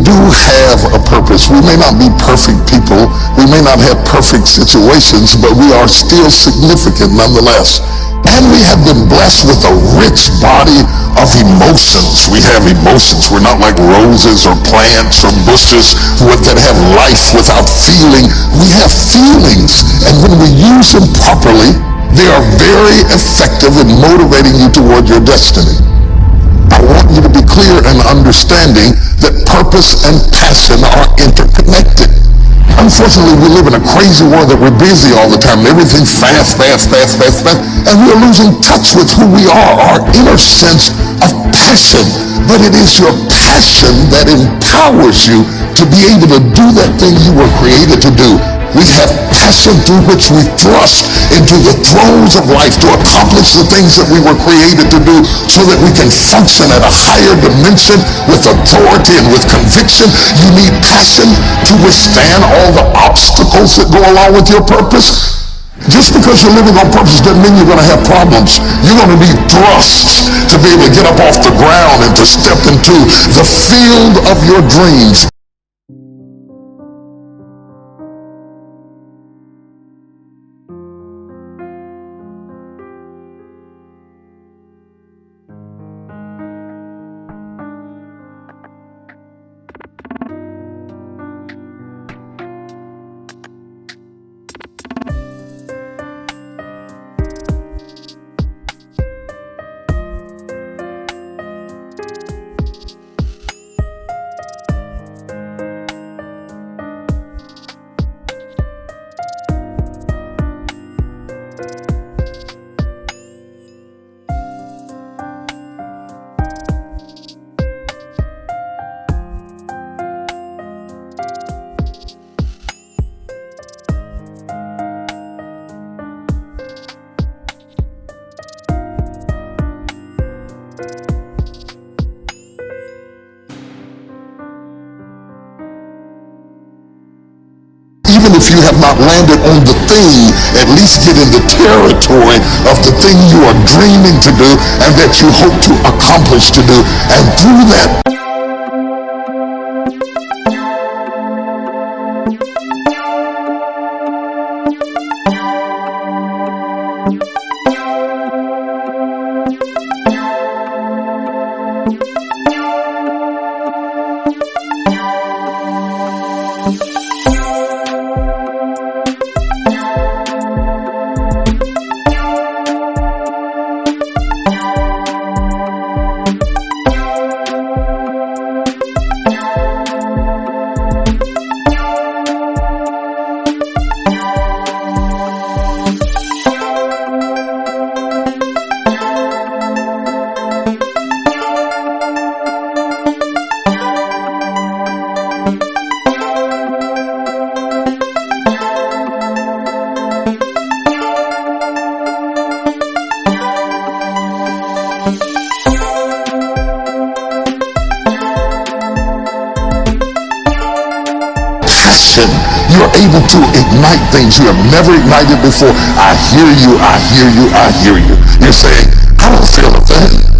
do have a purpose. We may not be perfect people. We may not have perfect situations, but we are still significant nonetheless. And we have been blessed with a rich body of emotions. We have emotions. We're not like roses or plants or bushes that have life without feeling. We have feelings, and when we use them properly, they are very effective in motivating you toward your destiny. I want you to be clear in understanding that purpose and passion are interconnected. Unfortunately, we live in a crazy world that we're busy all the time, and everything's fast, and we're losing touch with who we are, our inner sense of passion. But it is your passion that empowers you to be able to do that thing you were created to do. We have passion through which we thrust into the throes of life to accomplish the things that we were created to do so that we can function at a higher dimension with authority and with conviction. You need passion to withstand all the obstacles that go along with your purpose. Just because you're living on purpose doesn't mean you're going to have problems. You're going to need thrust to be able to get up off the ground and to step into the field of your dreams. Even if you have not landed on the thing, at least get in the territory of the thing you are dreaming to do and that you hope to accomplish to do. And through that, you're able to ignite things you have never ignited before. I hear you, I hear you, I hear you. You're saying, I don't feel a thing.